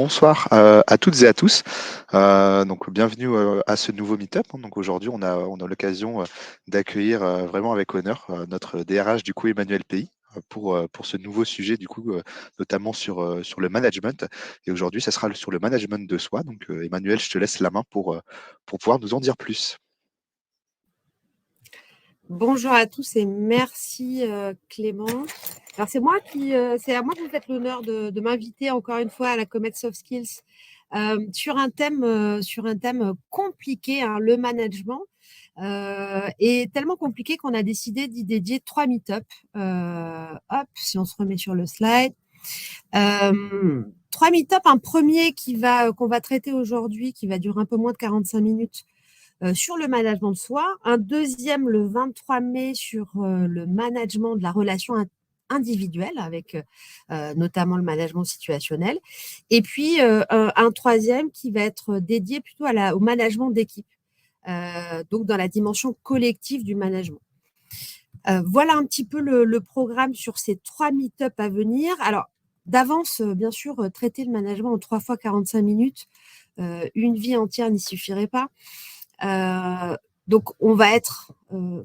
Bonsoir à toutes et à tous. Donc bienvenue à ce nouveau meet-up. Donc aujourd'hui, on a l'occasion d'accueillir vraiment avec honneur notre DRH du coup Emmanuel Pays pour ce nouveau sujet du coup notamment sur le management. Et aujourd'hui, ça sera sur le management de soi. Donc Emmanuel, je te laisse la main pour pouvoir nous en dire plus. Bonjour à tous et merci Clément. Alors c'est à moi que vous faites l'honneur de m'inviter encore une fois à la Comet Soft Skills sur un thème compliqué, hein, le management, et tellement compliqué qu'on a décidé d'y dédier 3 meet-up. Hop, si on se remet sur le slide. 3 meet-up, un premier qu'on va traiter aujourd'hui, qui va durer un peu moins de 45 minutes, sur le management de soi, un deuxième le 23 mai sur le management de la relation individuelle avec notamment le management situationnel, et puis un troisième qui va être dédié plutôt au management d'équipe, donc dans la dimension collective du management. Voilà un petit peu le programme sur ces 3 meet-up à venir. Alors, d'avance, bien sûr, traiter le management en 3 fois 45 minutes, une vie entière n'y suffirait pas. Donc, on va être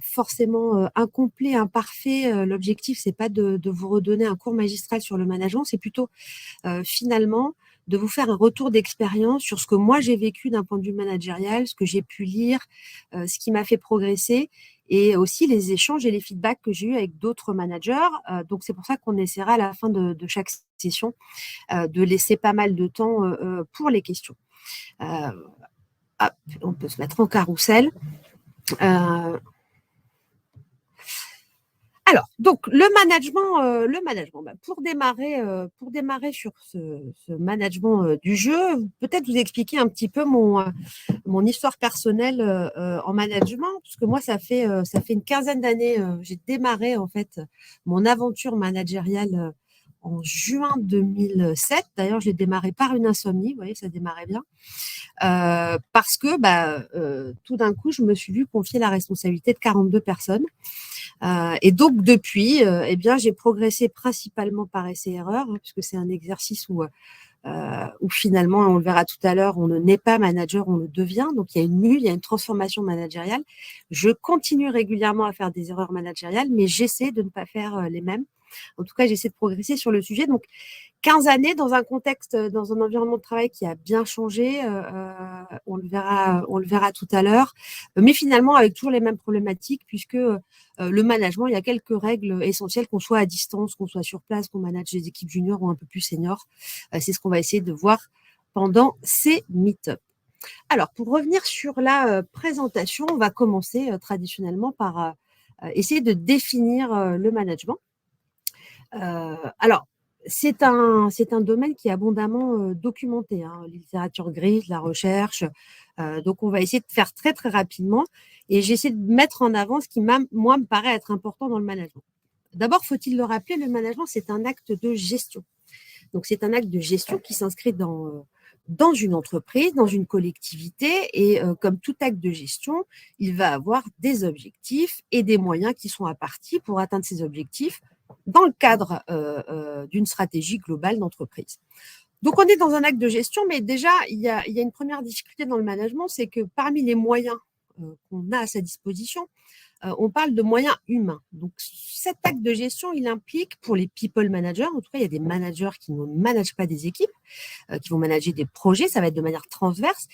forcément incomplet, imparfait. L'objectif, c'est pas de vous redonner un cours magistral sur le management, c'est plutôt finalement de vous faire un retour d'expérience sur ce que moi j'ai vécu d'un point de vue managérial, ce que j'ai pu lire, ce qui m'a fait progresser, et aussi les échanges et les feedbacks que j'ai eus avec d'autres managers. Donc, c'est pour ça qu'on essaiera à la fin de chaque session de laisser pas mal de temps pour les questions. Hop, on peut se mettre en carrousel. Alors, donc le management. Pour démarrer sur ce management du jeu, peut-être vous expliquer un petit peu mon histoire personnelle en management, parce que moi, ça fait une quinzaine d'années, j'ai démarré en fait mon aventure managériale en juin 2007. D'ailleurs, j'ai démarré par une insomnie, vous voyez, ça démarrait bien. Parce que tout d'un coup, je me suis vue confier la responsabilité de 42 personnes. Et donc, depuis, eh bien, j'ai progressé principalement par essai-erreur, hein, puisque c'est un exercice où finalement, on le verra tout à l'heure, on ne naît pas manager, on le devient. Donc, il y a une mue, il y a une transformation managériale. Je continue régulièrement à faire des erreurs managériales, mais j'essaie de ne pas faire les mêmes. En tout cas, j'essaie de progresser sur le sujet. Donc, 15 années dans un contexte, dans un environnement de travail qui a bien changé, on le verra tout à l'heure, mais finalement avec toujours les mêmes problématiques, puisque le management, il y a quelques règles essentielles, qu'on soit à distance, qu'on soit sur place, qu'on manage des équipes juniors ou un peu plus seniors. C'est ce qu'on va essayer de voir pendant ces meet-ups. Alors, pour revenir sur la présentation, on va commencer traditionnellement par essayer de définir le management. Alors, c'est un domaine qui est abondamment documenté, hein, la littérature grise, la recherche. Donc, on va essayer de faire très, très rapidement. Et j'essaie de mettre en avant ce qui, moi, me paraît être important dans le management. D'abord, faut-il le rappeler, le management, c'est un acte de gestion. Donc, c'est un acte de gestion qui s'inscrit dans une entreprise, dans une collectivité. Et comme tout acte de gestion, il va avoir des objectifs et des moyens qui sont impartis pour atteindre ces objectifs dans le cadre d'une stratégie globale d'entreprise. Donc, on est dans un acte de gestion, mais déjà, il y a une première difficulté dans le management, c'est que parmi les moyens qu'on a à sa disposition, on parle de moyens humains. Donc, cet acte de gestion, il implique pour les people managers, en tout cas, il y a des managers qui ne managent pas des équipes, qui vont manager des projets, ça va être de manière transverse,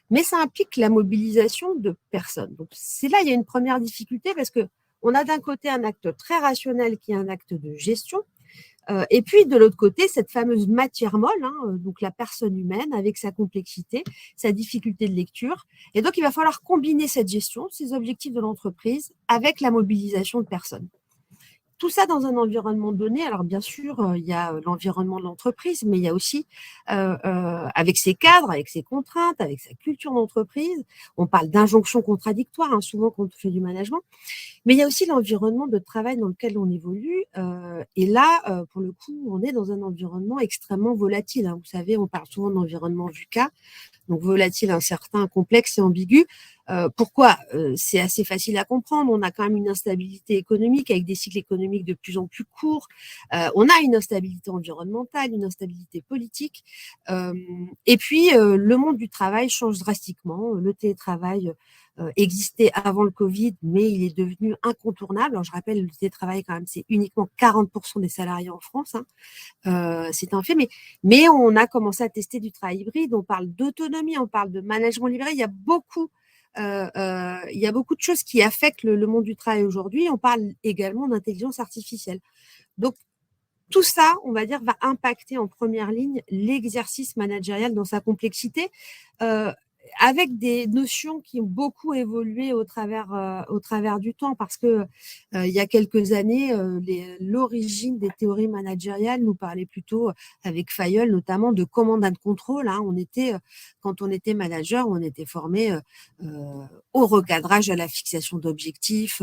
mais ça implique la mobilisation de personnes. Donc, c'est là, il y a une première difficulté parce que on a d'un côté un acte très rationnel qui est un acte de gestion, et puis de l'autre côté, cette fameuse matière molle, hein, donc la personne humaine avec sa complexité, sa difficulté de lecture. Et donc, il va falloir combiner cette gestion, ces objectifs de l'entreprise, avec la mobilisation de personnes. Tout ça dans un environnement donné. Alors, bien sûr, il y a l'environnement de l'entreprise, mais il y a aussi, avec ses cadres, avec ses contraintes, avec sa culture d'entreprise. On parle d'injonctions contradictoires, hein, souvent quand on fait du management. Mais il y a aussi l'environnement de travail dans lequel on évolue. Et là, pour le coup, on est dans un environnement extrêmement volatile, hein. Vous savez, on parle souvent d'environnement VUCA, donc volatile, incertain, complexe et ambigu. Pourquoi? C'est assez facile à comprendre. On a quand même une instabilité économique avec des cycles économiques de plus en plus courts. On a une instabilité environnementale, une instabilité politique. Et puis, le monde du travail change drastiquement. Le télétravail existait avant le Covid, mais il est devenu incontournable. Alors, je rappelle, le télétravail, quand même, c'est uniquement 40% des salariés en France. Hein. C'est un fait, mais on a commencé à tester du travail hybride. On parle d'autonomie, on parle de management libéré. Il y a beaucoup de choses qui affectent le monde du travail aujourd'hui. On parle également d'intelligence artificielle. Donc, tout ça, on va dire, va impacter en première ligne l'exercice managérial dans sa complexité, avec des notions qui ont beaucoup évolué au travers du temps, parce que il y a quelques années, l'origine des théories managériales nous parlait plutôt, avec Fayol notamment, de command and control. Hein. Quand on était manager, on était formé au recadrage, à la fixation d'objectifs,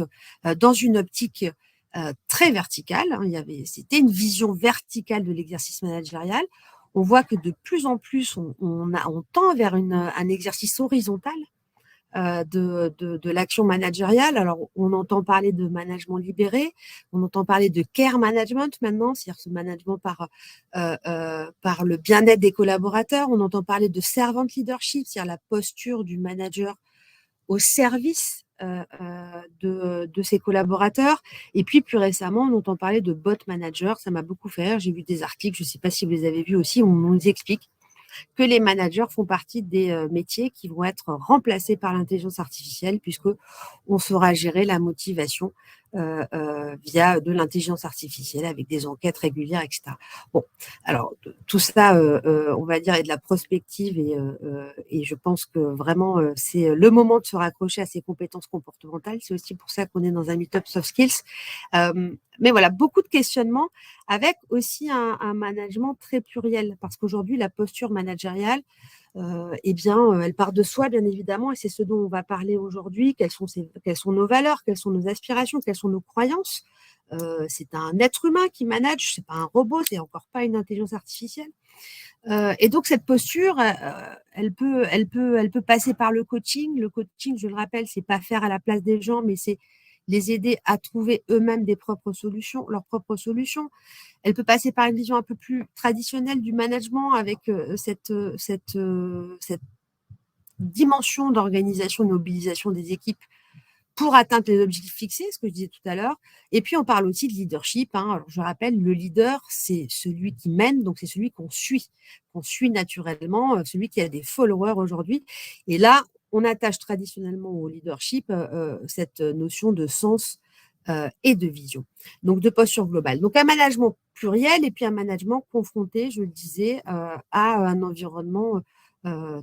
dans une optique très verticale. Hein, c'était une vision verticale de l'exercice managérial. On voit que de plus en plus, on tend vers un exercice horizontal de l'action managériale. Alors, on entend parler de management libéré, on entend parler de care management maintenant, c'est-à-dire ce management par le bien-être des collaborateurs. On entend parler de servant leadership, c'est-à-dire la posture du manager au service de ses collaborateurs. Et puis, plus récemment, on entend parler de bot manager. Ça m'a beaucoup fait rire. J'ai vu des articles, je ne sais pas si vous les avez vus aussi, où on nous explique que les managers font partie des métiers qui vont être remplacés par l'intelligence artificielle, puisque on saura gérer la motivation via de l'intelligence artificielle avec des enquêtes régulières, etc. Bon, alors tout ça, on va dire, est de la prospective et je pense que vraiment c'est le moment de se raccrocher à ces compétences comportementales. C'est aussi pour ça qu'on est dans un meet-up soft skills. Mais voilà, beaucoup de questionnements avec aussi un management très pluriel, parce qu'aujourd'hui, la posture managériale, elle part de soi, bien évidemment, et c'est ce dont on va parler aujourd'hui. Quelles sont nos valeurs, quelles sont nos aspirations, quelles sont nos croyances. C'est un être humain qui manage, c'est pas un robot, c'est encore pas une intelligence artificielle. Et donc cette posture, elle peut passer par le coaching. Le coaching, je le rappelle, c'est pas faire à la place des gens, mais c'est les aider à trouver eux-mêmes leurs propres solutions. Elle peut passer par une vision un peu plus traditionnelle du management avec cette dimension d'organisation et de mobilisation des équipes pour atteindre les objectifs fixés, ce que je disais tout à l'heure. Et puis, on parle aussi de leadership. Hein. Alors, je rappelle, le leader, c'est celui qui mène, donc c'est celui qu'on suit naturellement, celui qui a des followers aujourd'hui. Et là, on attache traditionnellement au leadership cette notion de sens et de vision, donc de posture globale. Donc, un management pluriel et puis un management confronté, je le disais, à un environnement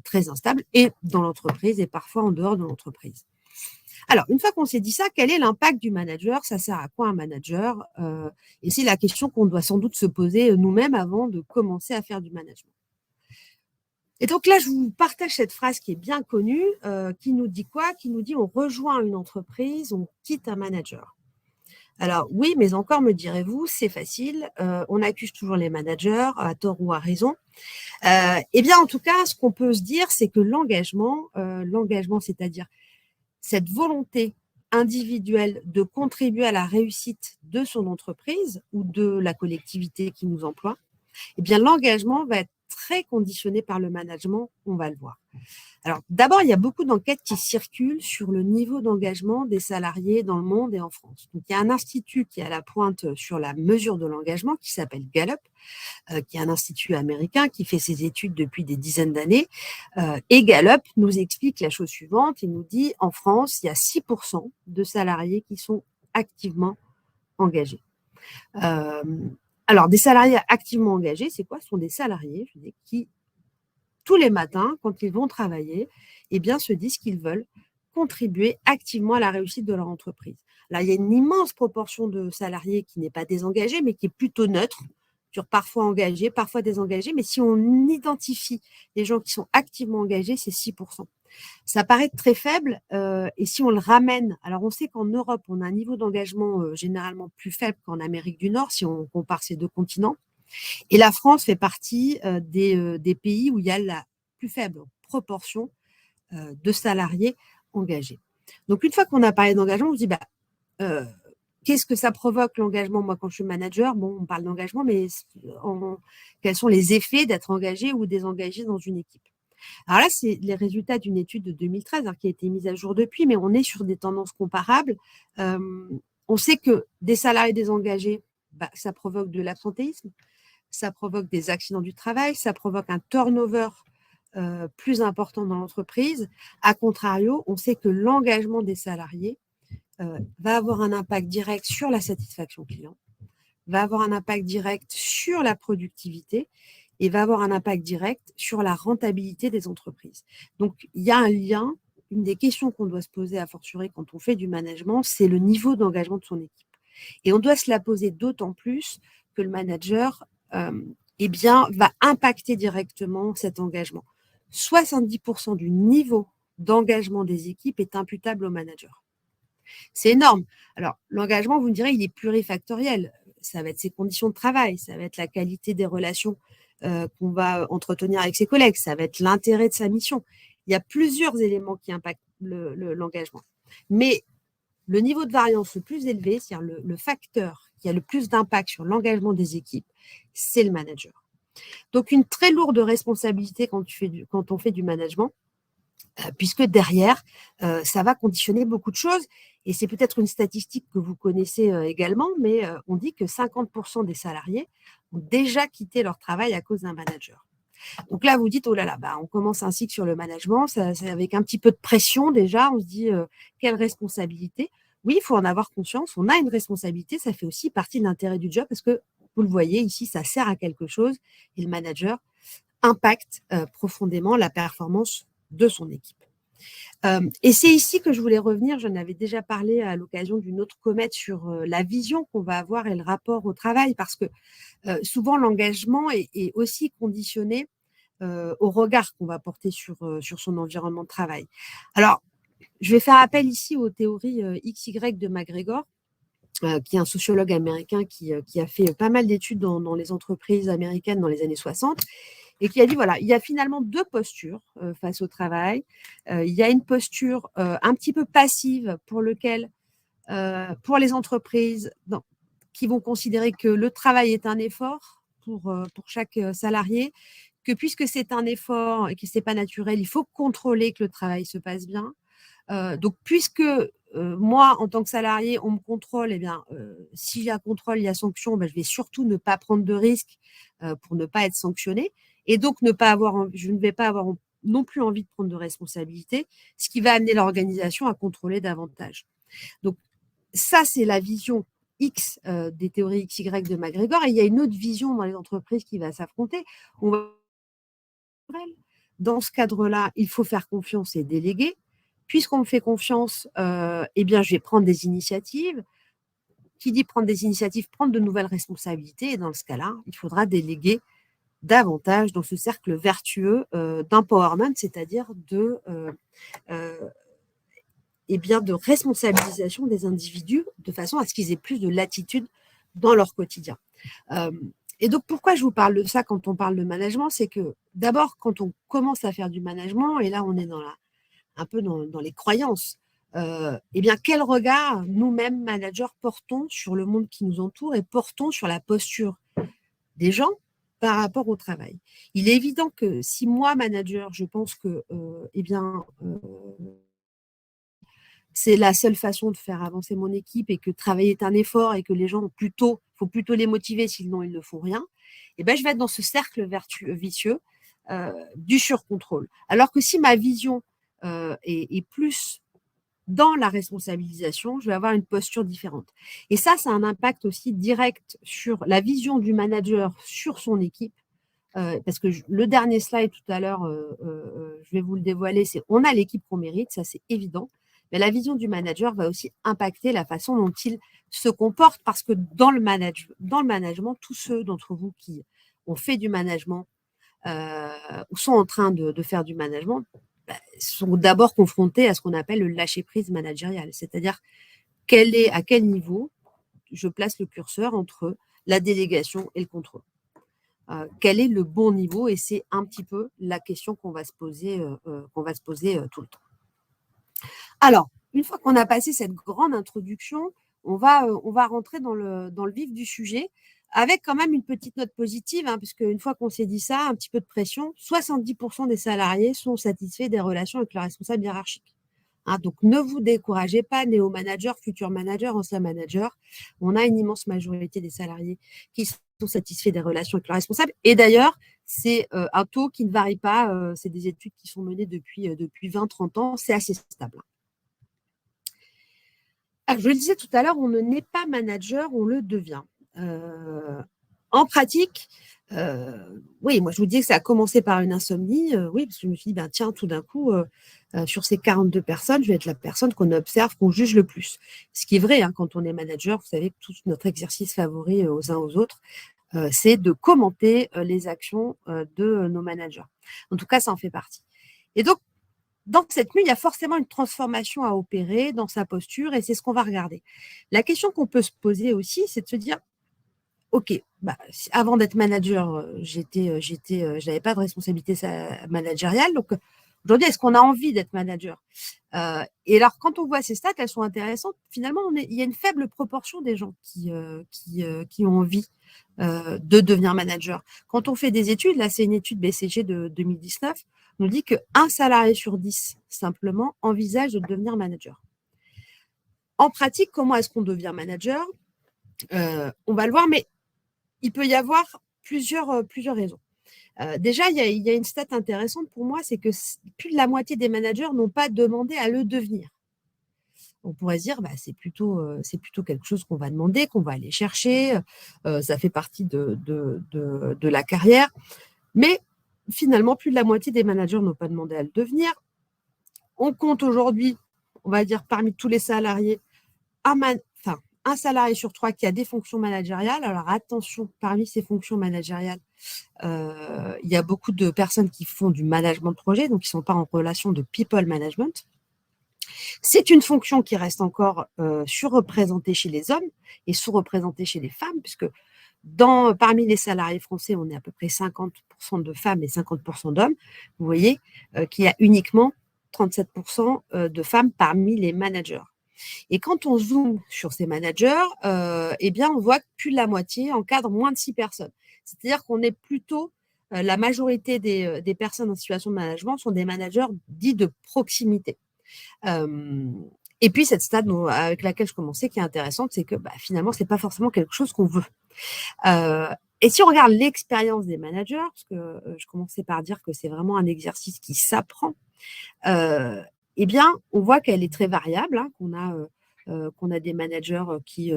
très instable et dans l'entreprise et parfois en dehors de l'entreprise. Alors, une fois qu'on s'est dit ça, quel est l'impact du manager? Ça sert à quoi un manager? Et c'est la question qu'on doit sans doute se poser nous-mêmes avant de commencer à faire du management. Et donc là, je vous partage cette phrase qui est bien connue, qui nous dit quoi? Qui nous dit: on rejoint une entreprise, on quitte un manager. Alors oui, mais encore me direz-vous, c'est facile, on accuse toujours les managers, à tort ou à raison. Eh bien, en tout cas, ce qu'on peut se dire, c'est que l'engagement, c'est-à-dire cette volonté individuelle de contribuer à la réussite de son entreprise ou de la collectivité qui nous emploie, eh bien, l'engagement va être très conditionné par le management, on va le voir. Alors, d'abord, il y a beaucoup d'enquêtes qui circulent sur le niveau d'engagement des salariés dans le monde et en France. Donc, il y a un institut qui est à la pointe sur la mesure de l'engagement qui s'appelle Gallup, qui est un institut américain qui fait ses études depuis des dizaines d'années. Et Gallup nous explique la chose suivante. Il nous dit, en France, il y a 6% de salariés qui sont activement engagés. Alors, des salariés activement engagés, c'est quoi? Ce sont des salariés qui, tous les matins, quand ils vont travailler, eh bien, se disent qu'ils veulent contribuer activement à la réussite de leur entreprise. Là, il y a une immense proportion de salariés qui n'est pas désengagée, mais qui est plutôt neutre, parfois engagés, parfois désengagés. Mais si on identifie les gens qui sont activement engagés, c'est 6%. Ça paraît très faible et si on le ramène, alors on sait qu'en Europe, on a un niveau d'engagement généralement plus faible qu'en Amérique du Nord si on compare ces deux continents. Et la France fait partie des pays où il y a la plus faible proportion de salariés engagé. Donc, une fois qu'on a parlé d'engagement, on se dit, qu'est-ce que ça provoque l'engagement? Moi, quand je suis manager, bon, on parle d'engagement, mais quels sont les effets d'être engagé ou désengagé dans une équipe? Alors là, c'est les résultats d'une étude de 2013 qui a été mise à jour depuis, mais on est sur des tendances comparables. On sait que des salariés désengagés, ça provoque de l'absentéisme, ça provoque des accidents du travail, ça provoque un turnover plus important dans l'entreprise. A contrario, on sait que l'engagement des salariés va avoir un impact direct sur la satisfaction client, va avoir un impact direct sur la productivité et va avoir un impact direct sur la rentabilité des entreprises. Donc, il y a un lien. Une des questions qu'on doit se poser à fortiori quand on fait du management, c'est le niveau d'engagement de son équipe. Et on doit se la poser d'autant plus que le manager va impacter directement cet engagement. 70% du niveau d'engagement des équipes est imputable au manager. C'est énorme. Alors, l'engagement, vous me direz, il est plurifactoriel. Ça va être ses conditions de travail, ça va être la qualité des relations qu'on va entretenir avec ses collègues, ça va être l'intérêt de sa mission. Il y a plusieurs éléments qui impactent l'engagement. Mais le niveau de variance le plus élevé, c'est-à-dire le facteur qui a le plus d'impact sur l'engagement des équipes, c'est le manager. Donc, une très lourde responsabilité quand on fait du management, puisque derrière, ça va conditionner beaucoup de choses. Et c'est peut-être une statistique que vous connaissez également, mais on dit que 50% des salariés ont déjà quitté leur travail à cause d'un manager. Donc là, vous dites, oh là là, on commence un cycle sur le management, c'est avec un petit peu de pression déjà, on se dit, quelle responsabilité. Oui, il faut en avoir conscience, on a une responsabilité, ça fait aussi partie de l'intérêt du job, parce que, vous le voyez ici, ça sert à quelque chose, et le manager impacte profondément la performance de son équipe. Et c'est ici que je voulais revenir, j'en avais déjà parlé à l'occasion d'une autre comète sur la vision qu'on va avoir et le rapport au travail, parce que souvent l'engagement est aussi conditionné au regard qu'on va porter sur son environnement de travail. Alors, je vais faire appel ici aux théories XY de McGregor, qui est un sociologue américain qui a fait pas mal d'études dans les entreprises américaines dans les années 60, et qui a dit, voilà, il y a finalement deux postures face au travail. Il y a une posture un petit peu passive pour les entreprises qui vont considérer que le travail est un effort pour chaque salarié, que puisque c'est un effort et que ce n'est pas naturel, il faut contrôler que le travail se passe bien. Donc, puisque moi, en tant que salarié, on me contrôle, s'il y a contrôle, il y a sanction, je vais surtout ne pas prendre de risques pour ne pas être sanctionné. Et donc, je ne vais pas avoir non plus envie de prendre de responsabilité, ce qui va amener l'organisation à contrôler davantage. Donc, ça, c'est la vision X des théories XY de McGregor. Et il y a une autre vision dans les entreprises qui va s'affronter. Dans ce cadre-là, il faut faire confiance et déléguer. Puisqu'on me fait confiance, je vais prendre des initiatives. Qui dit prendre des initiatives, prendre de nouvelles responsabilités. Et dans ce cas-là, il faudra déléguer davantage dans ce cercle vertueux d'empowerment, c'est-à-dire de responsabilisation des individus de façon à ce qu'ils aient plus de latitude dans leur quotidien. Et donc, pourquoi je vous parle de ça quand on parle de management? C'est que d'abord, quand on commence à faire du management, et là, on est un peu dans les croyances, quel regard nous-mêmes, managers, portons sur le monde qui nous entoure et portons sur la posture des gens par rapport au travail. Il est évident que si moi, manager, je pense que c'est la seule façon de faire avancer mon équipe et que travailler est un effort et que les gens faut plutôt les motiver, sinon ils ne font rien, je vais être dans ce cercle vicieux du surcontrôle. Alors que si ma vision est plus dans la responsabilisation, je vais avoir une posture différente. Et ça a un impact aussi direct sur la vision du manager sur son équipe. Parce que le dernier slide tout à l'heure, je vais vous le dévoiler, c'est on a l'équipe qu'on mérite, ça c'est évident. Mais la vision du manager va aussi impacter la façon dont il se comporte, parce que dans le management, tous ceux d'entre vous qui ont fait du management ou sont en train de faire du management sont d'abord confrontés à ce qu'on appelle le lâcher-prise managérial, c'est-à-dire à quel niveau je place le curseur entre la délégation et le contrôle. Quel est le bon niveau? Et c'est un petit peu la question qu'on va se poser tout le temps. Alors, une fois qu'on a passé cette grande introduction, on va rentrer dans le vif du sujet avec quand même une petite note positive, hein, puisque une fois qu'on s'est dit ça, un petit peu de pression, 70% des salariés sont satisfaits des relations avec leurs responsables hiérarchiques. Hein, donc, ne vous découragez pas, néo-manager, futur manager, ancien manager. On a une immense majorité des salariés qui sont satisfaits des relations avec leurs responsables. Et d'ailleurs, c'est un taux qui ne varie pas. C'est des études qui sont menées depuis 20-30 ans. C'est assez stable. Alors, je le disais tout à l'heure, on ne naît pas manager, on le devient. En pratique, oui, moi je vous dis que ça a commencé par une insomnie, oui, parce que je me suis dit, ben, tiens, tout d'un coup, sur ces 42 personnes, je vais être la personne qu'on observe, qu'on juge le plus. Ce qui est vrai, hein, quand on est manager, vous savez que tout notre exercice favori aux uns aux autres, c'est de commenter les actions de nos managers. En tout cas, ça en fait partie. Et donc, dans cette nuit, il y a forcément une transformation à opérer dans sa posture et c'est ce qu'on va regarder. La question qu'on peut se poser aussi, c'est de se dire, OK, bah, avant d'être manager, je n'avais pas de responsabilité managériale. Donc, aujourd'hui, est-ce qu'on a envie d'être manager? Et alors, quand on voit ces stats, elles sont intéressantes. Finalement, il y a une faible proportion des gens qui ont envie de devenir manager. Quand on fait des études, là, c'est une étude BCG de 2019, on nous dit qu'un salarié sur 10, simplement, envisage de devenir manager. En pratique, comment est-ce qu'on devient manager? On va le voir, mais il peut y avoir plusieurs raisons. Déjà, il y a une stat intéressante pour moi, c'est que plus de la moitié des managers n'ont pas demandé à le devenir. On pourrait se dire, bah, c'est plutôt quelque chose qu'on va demander, qu'on va aller chercher, ça fait partie de la carrière. Mais finalement, plus de la moitié des managers n'ont pas demandé à le devenir. On compte aujourd'hui, on va dire, parmi tous les salariés, un salarié sur 3 qui a des fonctions managériales. Alors attention, parmi ces fonctions managériales, il y a beaucoup de personnes qui font du management de projet, donc qui ne sont pas en relation de people management. C'est une fonction qui reste encore surreprésentée chez les hommes et sous-représentée chez les femmes, puisque parmi les salariés français, on est à peu près 50% de femmes et 50% d'hommes. Vous voyez qu'il y a uniquement 37% de femmes parmi les managers. Et quand on zoome sur ces managers, eh bien, on voit que plus de la moitié encadrent moins de 6 personnes. C'est-à-dire qu'on est plutôt, la majorité des personnes en situation de management sont des managers dits de proximité. Et puis, cette stat avec laquelle je commençais, qui est intéressante, c'est que finalement, ce n'est pas forcément quelque chose qu'on veut. Et si on regarde l'expérience des managers, parce que je commençais par dire que c'est vraiment un exercice qui s'apprend, eh bien, on voit qu'elle est très variable, hein, qu'on a des managers qui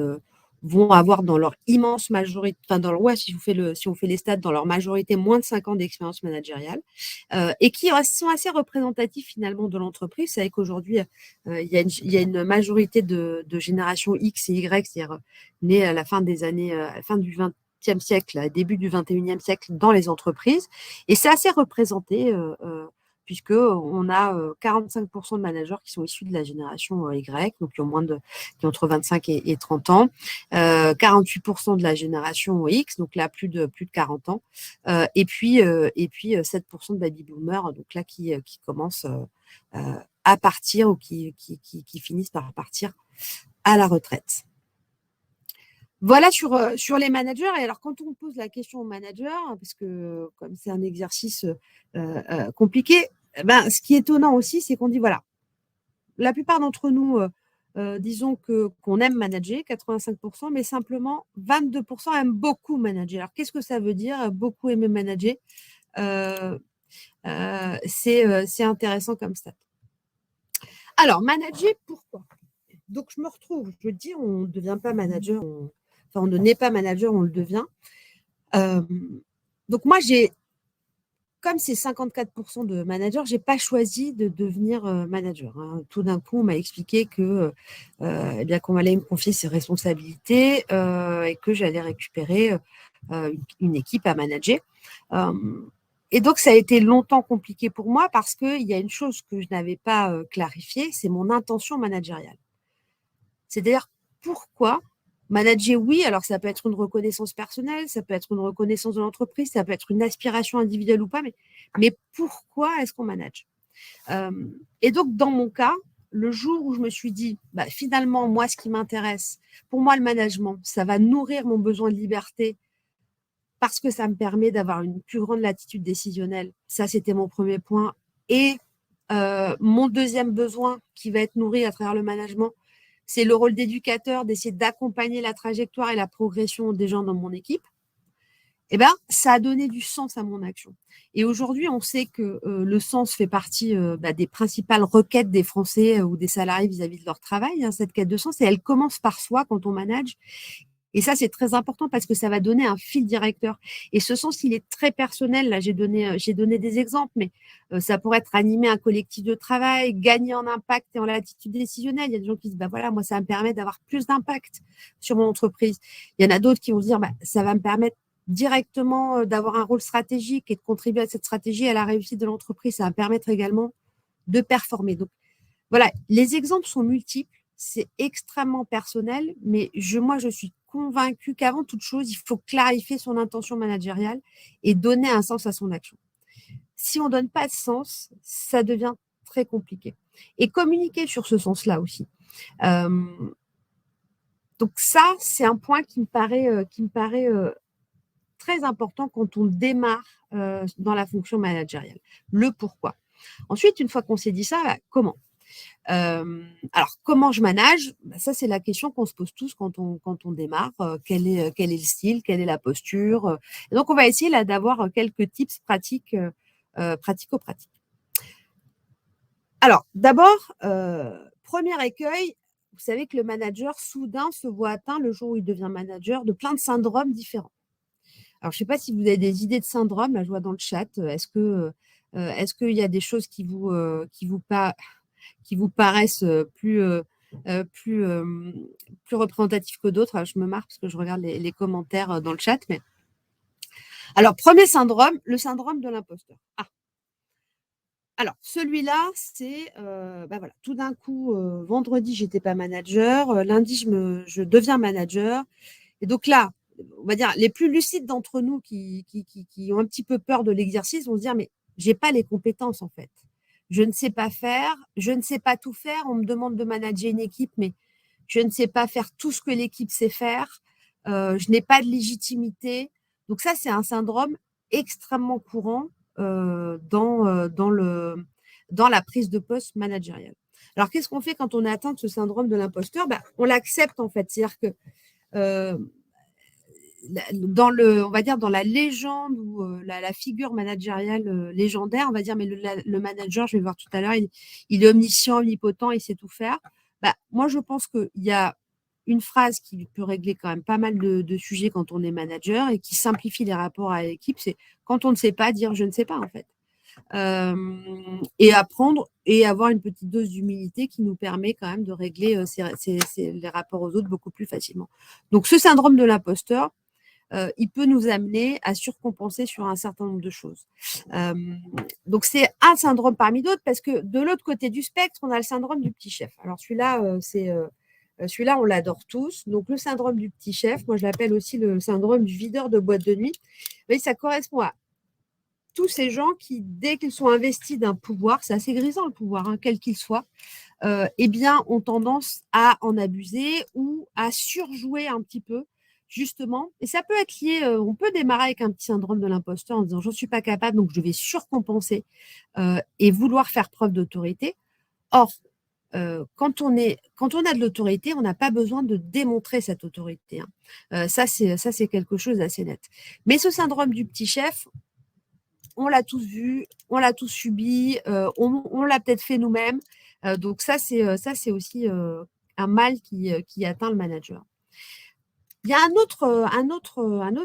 vont avoir dans leur immense majorité, enfin, si on fait les stats, dans leur majorité, moins de 5 ans d'expérience managériale, et qui sont assez représentatifs finalement de l'entreprise. Vous savez qu'aujourd'hui, il y a une majorité de génération X et Y, c'est-à-dire nés à la fin des années, à la fin du XXe siècle, début du XXIe siècle dans les entreprises. Et c'est assez représenté, puisqu'on a 45% de managers qui sont issus de la génération Y, donc qui ont entre 25 et 30 ans, 48% de la génération X, donc là plus de 40 ans, et puis 7% de baby boomers, donc là qui commencent à partir ou qui finissent par partir à la retraite. Voilà sur les managers. Et alors, quand on pose la question aux managers, parce que comme c'est un exercice compliqué, ce qui est étonnant aussi, c'est qu'on dit, voilà, la plupart d'entre nous, disons qu'on aime manager, 85%, mais simplement 22% aiment beaucoup manager. Alors, qu'est-ce que ça veut dire, beaucoup aimer manager? C'est intéressant comme stat. Alors, manager, pourquoi? Donc, je me retrouve, je dis, on ne devient pas manager, on ne naît pas manager, on le devient. Donc, moi, comme c'est 54% de managers, je n'ai pas choisi de devenir manager. Hein. Tout d'un coup, on m'a expliqué que qu'on allait me confier ses responsabilités et que j'allais récupérer une équipe à manager. Et donc, ça a été longtemps compliqué pour moi parce qu'il y a une chose que je n'avais pas clarifiée, c'est mon intention managériale. C'est-à-dire, pourquoi manager, oui, alors ça peut être une reconnaissance personnelle, ça peut être une reconnaissance de l'entreprise, ça peut être une aspiration individuelle ou pas, mais pourquoi est-ce qu'on manage? Et donc, dans mon cas, le jour où je me suis dit, finalement, moi, ce qui m'intéresse, pour moi, le management, ça va nourrir mon besoin de liberté parce que ça me permet d'avoir une plus grande latitude décisionnelle. Ça, c'était mon premier point. Et mon deuxième besoin qui va être nourri à travers le management, c'est le rôle d'éducateur, d'essayer d'accompagner la trajectoire et la progression des gens dans mon équipe. Eh ben, ça a donné du sens à mon action. Et aujourd'hui, on sait que le sens fait partie des principales requêtes des Français ou des salariés vis-à-vis de leur travail, hein, cette quête de sens, et elle commence par soi quand on manage. Et ça, c'est très important parce que ça va donner un fil directeur. Et ce sens, il est très personnel. Là, j'ai donné des exemples, mais ça pourrait être animer un collectif de travail, gagner en impact et en latitude décisionnelle. Il y a des gens qui disent, voilà, moi, ça va me permet d'avoir plus d'impact sur mon entreprise. Il y en a d'autres qui vont se dire, ça va me permettre directement d'avoir un rôle stratégique et de contribuer à cette stratégie, à la réussite de l'entreprise. Ça va permettre également de performer. Donc, voilà, les exemples sont multiples. C'est extrêmement personnel, mais moi, je suis convaincue qu'avant toute chose, il faut clarifier son intention managériale et donner un sens à son action. Si on ne donne pas de sens, ça devient très compliqué. Et communiquer sur ce sens-là aussi. Donc ça, c'est un point qui me paraît très important quand on démarre dans la fonction managériale. Le pourquoi. Ensuite, une fois qu'on s'est dit ça, comment ? Alors, comment je manage ? Ça, c'est la question qu'on se pose tous quand on démarre. Quel est le style ? Quelle est la posture ? Et donc, on va essayer là d'avoir quelques tips pratiques, pratico-pratiques. Alors, d'abord, premier écueil, vous savez que le manager, soudain, se voit atteint le jour où il devient manager de plein de syndromes différents. Alors, je ne sais pas si vous avez des idées de syndromes, là, je vois dans le chat. Est-ce qu'il y a des choses qui vous paraissent plus représentatifs que d'autres ? Alors, je me marre parce que je regarde les commentaires dans le chat. Mais... Alors, premier syndrome, le syndrome de l'imposteur. Alors, celui-là, c'est, voilà, tout d'un coup, vendredi, je n'étais pas manager. Lundi, je deviens manager. Et donc là, on va dire, les plus lucides d'entre nous qui ont un petit peu peur de l'exercice vont se dire, mais je n'ai pas les compétences, en fait. Je ne sais pas faire, je ne sais pas tout faire. On me demande de manager une équipe, mais je ne sais pas faire tout ce que l'équipe sait faire. Je n'ai pas de légitimité. Donc ça, c'est un syndrome extrêmement courant dans la prise de poste managériale. Alors, qu'est-ce qu'on fait quand on est atteint de ce syndrome de l'imposteur ? On l'accepte, en fait. C'est-à-dire que on va dire dans la légende ou la figure managériale légendaire, on va dire, mais le manager, je vais voir tout à l'heure, il est omniscient, omnipotent, il sait tout faire. Moi, je pense qu'il y a une phrase qui peut régler quand même pas mal de sujets quand on est manager et qui simplifie les rapports à l'équipe, c'est quand on ne sait pas, dire je ne sais pas, en fait. Et apprendre et avoir une petite dose d'humilité qui nous permet quand même de régler les rapports aux autres beaucoup plus facilement. Donc, ce syndrome de l'imposteur, il peut nous amener à surcompenser sur un certain nombre de choses. Donc, c'est un syndrome parmi d'autres parce que de l'autre côté du spectre, on a le syndrome du petit chef. Alors, celui-là, on l'adore tous. Donc, le syndrome du petit chef, moi, je l'appelle aussi le syndrome du videur de boîte de nuit. Mais ça correspond à tous ces gens qui, dès qu'ils sont investis d'un pouvoir, c'est assez grisant le pouvoir, hein, quel qu'il soit, ont tendance à en abuser ou à surjouer un petit peu, justement. Et ça peut être lié, on peut démarrer avec un petit syndrome de l'imposteur en disant « je ne suis pas capable, donc je vais surcompenser et vouloir faire preuve d'autorité ». Or, quand on a de l'autorité, on n'a pas besoin de démontrer cette autorité. Hein. Ça, c'est quelque chose d'assez net. Mais ce syndrome du petit chef, on l'a tous vu, on l'a tous subi, on l'a peut-être fait nous-mêmes. Donc ça, c'est aussi un mal qui atteint le manager. Il y a un autre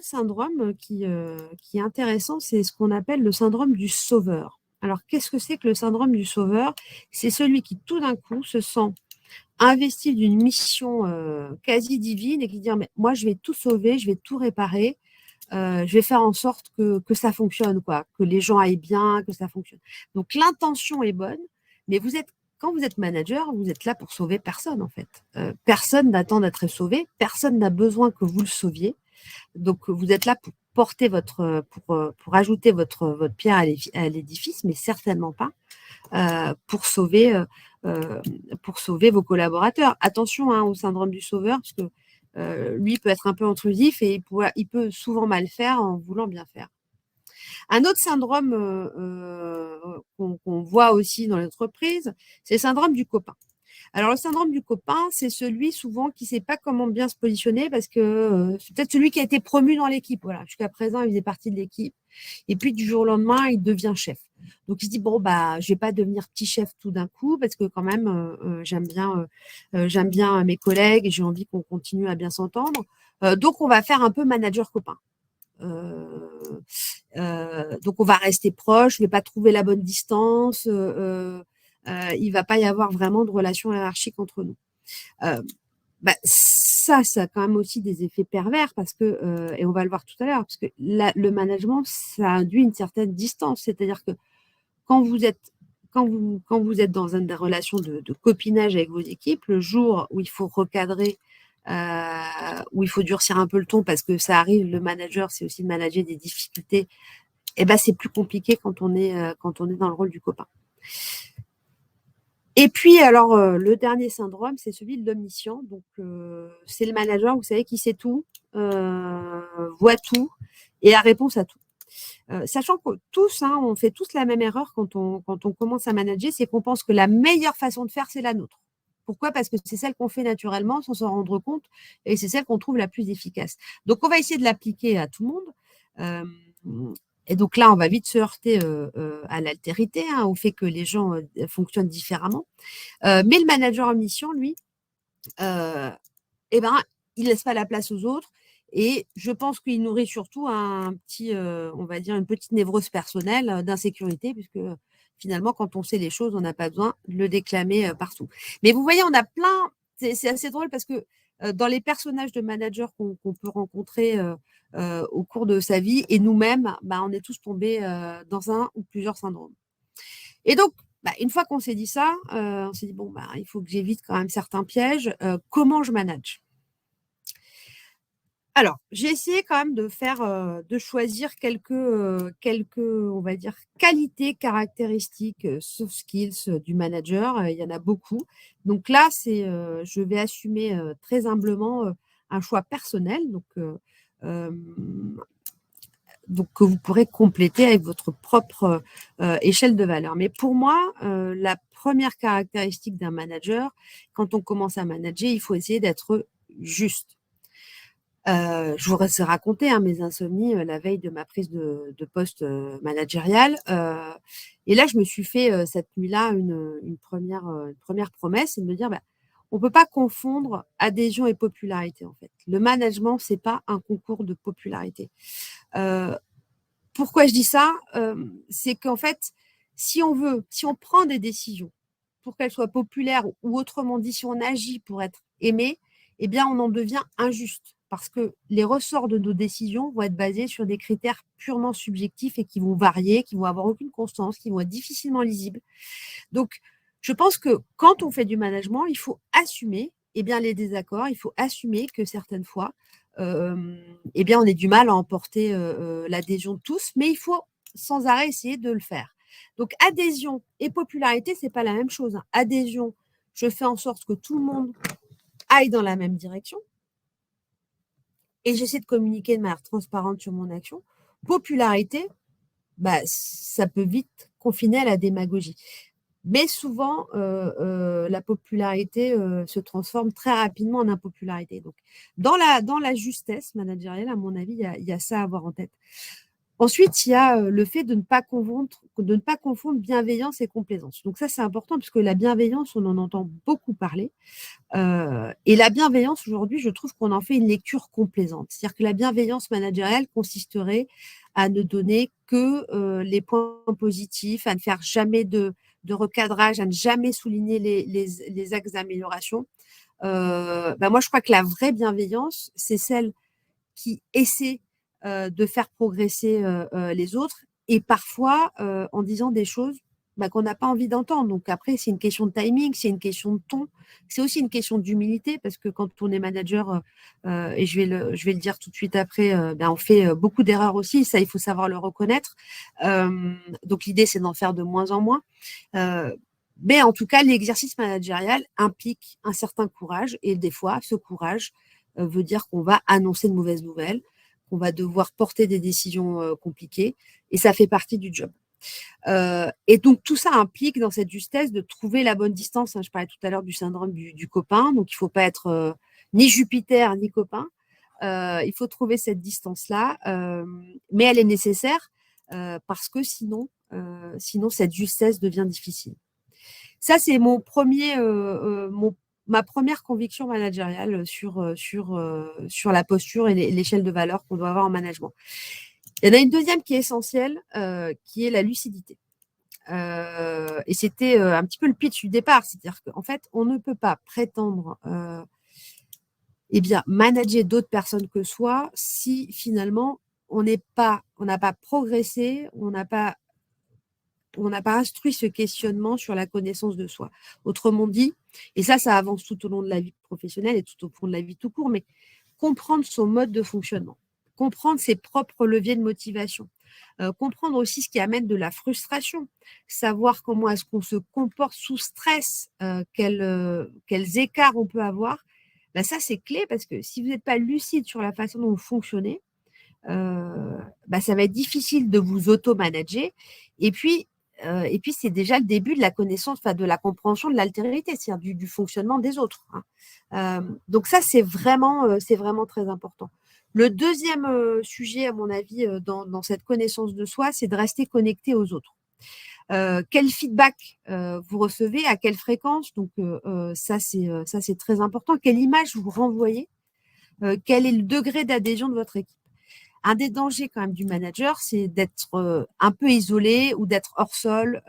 syndrome qui est intéressant, c'est ce qu'on appelle le syndrome du sauveur. Alors, qu'est-ce que c'est que le syndrome du sauveur ? C'est celui qui, tout d'un coup, se sent investi d'une mission quasi divine et qui dit « mais moi, je vais tout sauver, je vais tout réparer. Je vais faire en sorte que ça fonctionne, quoi, que les gens aillent bien, que ça fonctionne. » Donc, l'intention est bonne, mais quand vous êtes manager, vous êtes là pour sauver personne, en fait. Personne n'attend d'être sauvé, personne n'a besoin que vous le sauviez. Donc, vous êtes là pour porter pour ajouter votre pierre à l'édifice, mais certainement pas pour sauver vos collaborateurs. Attention au syndrome du sauveur, parce que lui peut être un peu intrusif et il peut souvent mal faire en voulant bien faire. Un autre syndrome qu'on voit aussi dans l'entreprise, c'est le syndrome du copain. Alors, le syndrome du copain, c'est celui souvent qui ne sait pas comment bien se positionner parce que c'est peut-être celui qui a été promu dans l'équipe. Voilà, jusqu'à présent, il faisait partie de l'équipe. Et puis, du jour au lendemain, il devient chef. Donc, il se dit, bon, bah, je vais pas devenir petit chef tout d'un coup parce que quand même, j'aime bien mes collègues et j'ai envie qu'on continue à bien s'entendre. Donc, on va faire un peu manager copain. Donc, on va rester proche, je ne vais pas trouver la bonne distance. Il ne va pas y avoir vraiment de relation hiérarchique entre nous. Ça a quand même aussi des effets pervers parce que, et on va le voir tout à l'heure, parce que le management, ça induit une certaine distance. C'est-à-dire que quand vous êtes dans une relation de copinage avec vos équipes, le jour où il faut recadrer, où il faut durcir un peu le ton parce que ça arrive, le manager, c'est aussi de manager des difficultés, et ben c'est plus compliqué quand on est dans le rôle du copain. Et puis, alors, le dernier syndrome, c'est celui de l'omniscient. Donc, c'est le manager, vous savez, qui sait tout, voit tout et a réponse à tout. Sachant que tous, on fait tous la même erreur quand on commence à manager, c'est qu'on pense que la meilleure façon de faire, c'est la nôtre. Pourquoi? Parce que c'est celle qu'on fait naturellement sans s'en rendre compte et c'est celle qu'on trouve la plus efficace. Donc, on va essayer de l'appliquer à tout le monde. Et donc là, on va vite se heurter à l'altérité, au fait que les gens fonctionnent différemment. Mais le manager omniscient, lui, il laisse pas la place aux autres. Et je pense qu'il nourrit surtout un petit, on va dire, une petite névrose personnelle d'insécurité, puisque finalement, quand on sait les choses, on n'a pas besoin de le déclamer partout. Mais vous voyez, on a plein. C'est assez drôle parce que dans les personnages de managers qu'on peut rencontrer au cours de sa vie et nous-mêmes, on est tous tombés dans un ou plusieurs syndromes. Et donc, une fois qu'on s'est dit ça, on s'est dit, bon, il faut que j'évite quand même certains pièges. Comment je manage? Alors, j'ai essayé quand même de choisir quelques, on va dire, qualités, caractéristiques, soft skills du manager. Il y en a beaucoup. Donc là, je vais assumer très humblement un choix personnel. Donc que vous pourrez compléter avec votre propre échelle de valeur. Mais pour moi, la première caractéristique d'un manager, quand on commence à manager, il faut essayer d'être juste. Je vous ai raconté mes insomnies la veille de ma prise de poste managérial. Et là, je me suis fait cette nuit-là une première promesse, c'est de me dire, on ne peut pas confondre adhésion et popularité, en fait. Le management, ce n'est pas un concours de popularité. Pourquoi je dis ça? C'est qu'en fait, si on prend des décisions pour qu'elles soient populaires, ou autrement dit, si on agit pour être aimé, eh bien, on en devient injuste parce que les ressorts de nos décisions vont être basés sur des critères purement subjectifs et qui vont varier, qui vont avoir aucune constance, qui vont être difficilement lisibles. Donc, je pense que quand on fait du management, il faut assumer les désaccords, il faut assumer que certaines fois, on ait du mal à emporter l'adhésion de tous, mais il faut sans arrêt essayer de le faire. Donc, adhésion et popularité, c'est pas la même chose. Adhésion, je fais en sorte que tout le monde aille dans la même direction et j'essaie de communiquer de manière transparente sur mon action. Popularité, ça peut vite confiner à la démagogie. Mais souvent, la popularité se transforme très rapidement en impopularité. Donc, dans la justesse managériale, à mon avis, il y a ça à avoir en tête. Ensuite, il y a le fait de ne pas confondre bienveillance et complaisance. Donc ça, c'est important parce que la bienveillance, on en entend beaucoup parler. Et la bienveillance, aujourd'hui, je trouve qu'on en fait une lecture complaisante. C'est-à-dire que la bienveillance managériale consisterait à ne donner que les points positifs, à ne faire jamais de recadrage, à ne jamais souligner les axes d'amélioration. Moi, je crois que la vraie bienveillance, c'est celle qui essaie de faire progresser les autres et parfois en disant des choses qu'on n'a pas envie d'entendre. Donc après, c'est une question de timing, c'est une question de ton, c'est aussi une question d'humilité, parce que quand on est manager, et je vais le dire tout de suite après, on fait beaucoup d'erreurs aussi, ça il faut savoir le reconnaître. Donc l'idée, c'est d'en faire de moins en moins. Mais en tout cas, l'exercice managérial implique un certain courage, et des fois, ce courage veut dire qu'on va annoncer de mauvaises nouvelles, qu'on va devoir porter des décisions compliquées, et ça fait partie du job. Et donc, tout ça implique dans cette justesse de trouver la bonne distance. Je parlais tout à l'heure du syndrome du copain, donc il ne faut pas être ni Jupiter ni copain. Il faut trouver cette distance-là, mais elle est nécessaire parce que sinon, cette justesse devient difficile. Ça, c'est ma première conviction managériale sur la posture et l'échelle de valeur qu'on doit avoir en management. Il y en a une deuxième qui est essentielle, qui est la lucidité. Et c'était un petit peu le pitch du départ, c'est-à-dire qu'en fait, on ne peut pas prétendre manager d'autres personnes que soi si finalement on n'a pas progressé, on n'a pas instruit ce questionnement sur la connaissance de soi. Autrement dit, et ça avance tout au long de la vie professionnelle et tout au fond de la vie tout court, mais comprendre son mode de fonctionnement, comprendre ses propres leviers de motivation, comprendre aussi ce qui amène de la frustration, savoir comment est-ce qu'on se comporte sous stress, quels écarts on peut avoir. Ça, c'est clé, parce que si vous n'êtes pas lucide sur la façon dont vous fonctionnez, ça va être difficile de vous auto-manager. Et puis, c'est déjà le début de la connaissance, de la compréhension de l'altérité, c'est-à-dire du fonctionnement des autres. Donc ça, c'est vraiment très important. Le deuxième sujet, à mon avis, dans cette connaissance de soi, c'est de rester connecté aux autres. Quel feedback vous recevez, à quelle fréquence? Donc ça, c'est très important. Quelle image vous renvoyez? Quel est le degré d'adhésion de votre équipe? Un des dangers quand même du manager, c'est d'être un peu isolé ou d'être hors sol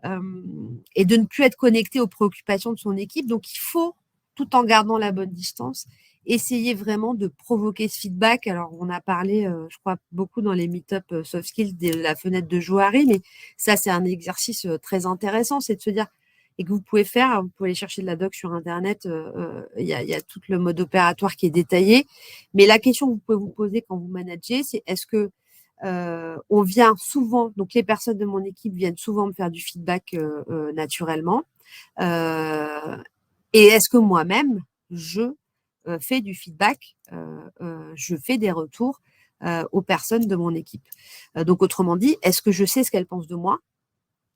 et de ne plus être connecté aux préoccupations de son équipe. Donc, il faut, tout en gardant la bonne distance, essayer vraiment de provoquer ce feedback. Alors, on a parlé, je crois, beaucoup dans les meet-up soft skills de la fenêtre de Johari, mais ça, c'est un exercice très intéressant, c'est de se dire, et que vous pouvez faire, vous pouvez aller chercher de la doc sur Internet, il y a tout le mode opératoire qui est détaillé. Mais la question que vous pouvez vous poser quand vous managez, c'est est-ce que on vient souvent, donc les personnes de mon équipe viennent souvent me faire du feedback naturellement. Et est-ce que moi-même, je fais du feedback, je fais des retours aux personnes de mon équipe. Donc, autrement dit, est-ce que je sais ce qu'elles pensent de moi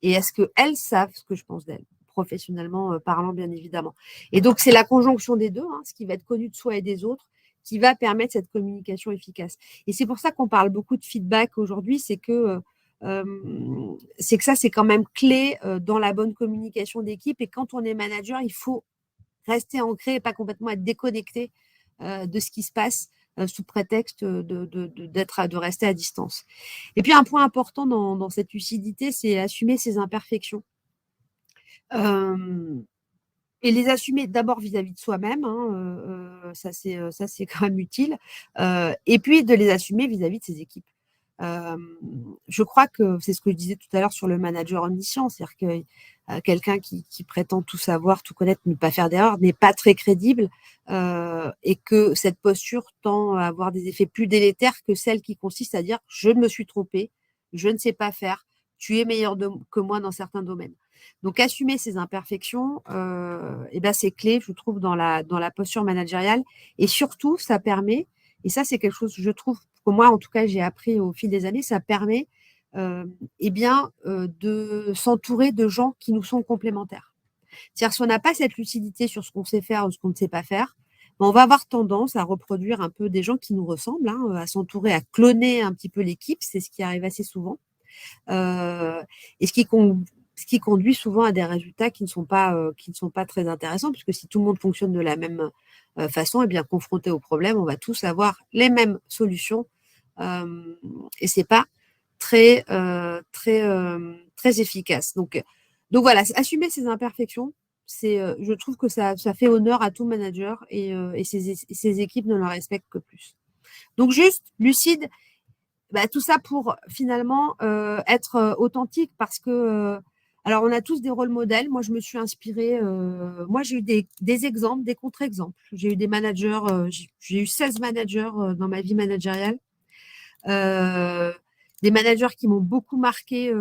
et est-ce qu'elles savent ce que je pense d'elles, professionnellement parlant, bien évidemment. Et donc, c'est la conjonction des deux, ce qui va être connu de soi et des autres, qui va permettre cette communication efficace. Et c'est pour ça qu'on parle beaucoup de feedback aujourd'hui, c'est que ça, c'est quand même clé dans la bonne communication d'équipe. Et quand on est manager, il faut rester ancré et pas complètement être déconnecté de ce qui se passe sous prétexte de rester à distance. Et puis, un point important dans cette lucidité, c'est assumer ses imperfections. Et les assumer d'abord vis-à-vis de soi-même, ça c'est quand même utile, et puis de les assumer vis-à-vis de ses équipes. Je crois que c'est ce que je disais tout à l'heure sur le manager omniscient, c'est-à-dire que quelqu'un qui prétend tout savoir, tout connaître, ne pas faire d'erreur, n'est pas très crédible, et que cette posture tend à avoir des effets plus délétères que celle qui consiste à dire « je me suis trompé, je ne sais pas faire, tu es meilleur que moi dans certains domaines ». Donc, assumer ses imperfections, c'est clé, je trouve, dans la posture managériale. Et surtout, ça permet, et ça, c'est quelque chose, je trouve, que moi, en tout cas, j'ai appris au fil des années, ça permet de s'entourer de gens qui nous sont complémentaires. C'est-à-dire, si on n'a pas cette lucidité sur ce qu'on sait faire ou ce qu'on ne sait pas faire, on va avoir tendance à reproduire un peu des gens qui nous ressemblent, à s'entourer, à cloner un petit peu l'équipe. C'est ce qui arrive assez souvent. Et ce qui conduit souvent à des résultats qui ne sont pas très intéressants, puisque si tout le monde fonctionne de la même façon, et bien confronté au problème, on va tous avoir les mêmes solutions, et c'est pas très efficace. Donc voilà, assumer ses imperfections, je trouve que ça fait honneur à tout manager, et ses équipes ne le respectent que plus. Donc juste lucide, tout ça pour finalement être authentique parce que alors on a tous des rôles modèles. Moi, je me suis inspirée. Moi, j'ai eu des exemples, des contre-exemples. J'ai eu des managers. J'ai eu 16 managers dans ma vie managériale. Des managers qui m'ont beaucoup marqué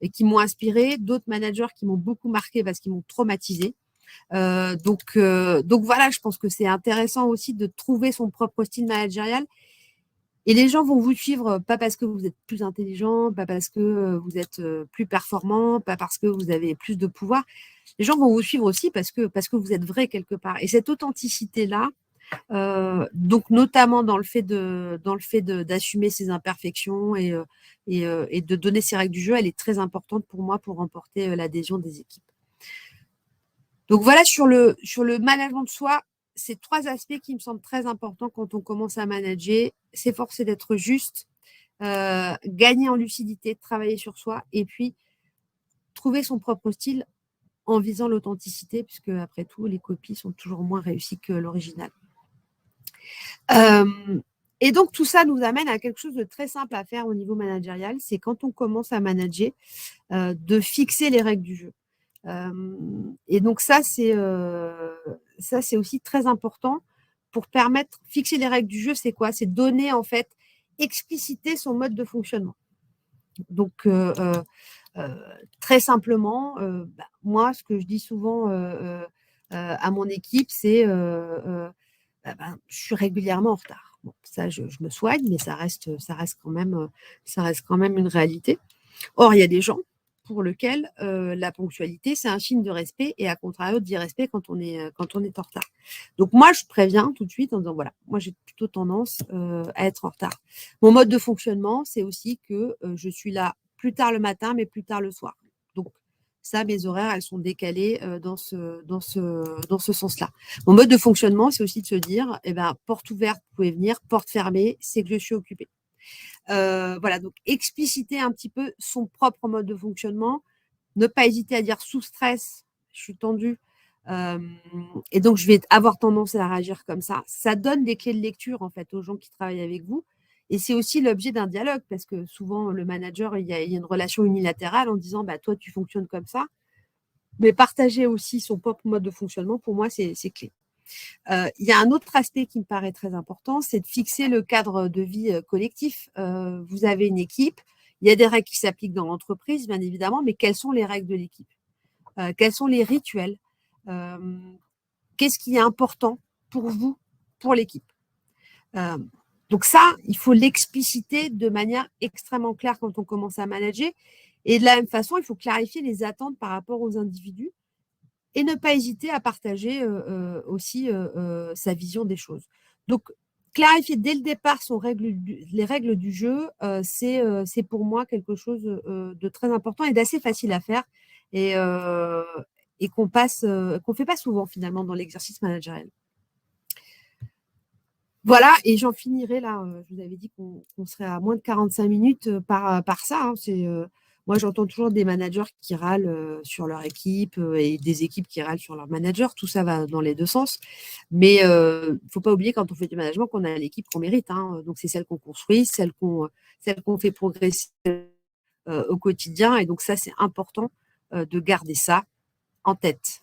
et qui m'ont inspiré. D'autres managers qui m'ont beaucoup marqué parce qu'ils m'ont traumatisé. Donc voilà, je pense que c'est intéressant aussi de trouver son propre style managérial. Et les gens vont vous suivre pas parce que vous êtes plus intelligent, pas parce que vous êtes plus performant, pas parce que vous avez plus de pouvoir. Les gens vont vous suivre aussi parce que vous êtes vrai quelque part. Et cette authenticité-là, donc notamment dans le fait d'assumer ses imperfections et de donner ses règles du jeu, elle est très importante pour moi pour remporter l'adhésion des équipes. Donc voilà sur le management de soi, ces 3 aspects qui me semblent très importants quand on commence à manager, s'efforcer d'être juste, gagner en lucidité, travailler sur soi et puis trouver son propre style en visant l'authenticité puisque après tout, les copies sont toujours moins réussies que l'original. Et donc tout ça nous amène à quelque chose de très simple à faire au niveau managérial, c'est quand on commence à manager, de fixer les règles du jeu. Et donc ça c'est aussi très important pour permettre fixer les règles du jeu, c'est quoi? C'est donner en fait, expliciter son mode de fonctionnement. Donc très simplement, moi ce que je dis souvent à mon équipe, c'est je suis régulièrement en retard. Bon, ça je me soigne, mais ça reste quand même une réalité. Or, il y a des gens pour lesquels la ponctualité, c'est un signe de respect et à contrario d'irrespect quand on est en retard. Donc moi, je préviens tout de suite en disant voilà, moi j'ai plutôt tendance à être en retard. Mon mode de fonctionnement, c'est aussi que je suis là plus tard le matin, mais plus tard le soir. Donc ça, mes horaires, elles sont décalées dans ce sens-là. Mon mode de fonctionnement, c'est aussi de se dire, porte ouverte, vous pouvez venir, porte fermée, c'est que je suis occupée. Voilà, donc expliciter un petit peu son propre mode de fonctionnement, ne pas hésiter à dire sous stress, je suis tendue, et donc je vais avoir tendance à réagir comme ça. Ça donne des clés de lecture en fait aux gens qui travaillent avec vous, et c'est aussi l'objet d'un dialogue parce que souvent le manager, il y a une relation unilatérale en disant toi tu fonctionnes comme ça, mais partager aussi son propre mode de fonctionnement, pour moi c'est clé. Il y a un autre aspect qui me paraît très important, c'est de fixer le cadre de vie collectif. Vous avez une équipe, il y a des règles qui s'appliquent dans l'entreprise, bien évidemment, mais quelles sont les règles de l'équipe? Quels sont les rituels? Qu'est-ce qui est important pour vous, pour l'équipe? Donc ça, il faut l'expliciter de manière extrêmement claire quand on commence à manager. Et de la même façon, il faut clarifier les attentes par rapport aux individus et ne pas hésiter à partager aussi sa vision des choses. Donc, clarifier dès le départ les règles du jeu, c'est pour moi quelque chose de très important et d'assez facile à faire et qu'on fait pas souvent finalement dans l'exercice managérial. Voilà, et j'en finirai là. Je vous avais dit qu'on serait à moins de 45 minutes par ça. Hein, moi, j'entends toujours des managers qui râlent sur leur équipe et des équipes qui râlent sur leur manager. Tout ça va dans les deux sens. Mais il ne faut pas oublier quand on fait du management qu'on a l'équipe qu'on mérite. Hein. Donc, c'est celle qu'on construit, celle qu'on fait progresser au quotidien. Et donc, ça, c'est important de garder ça en tête.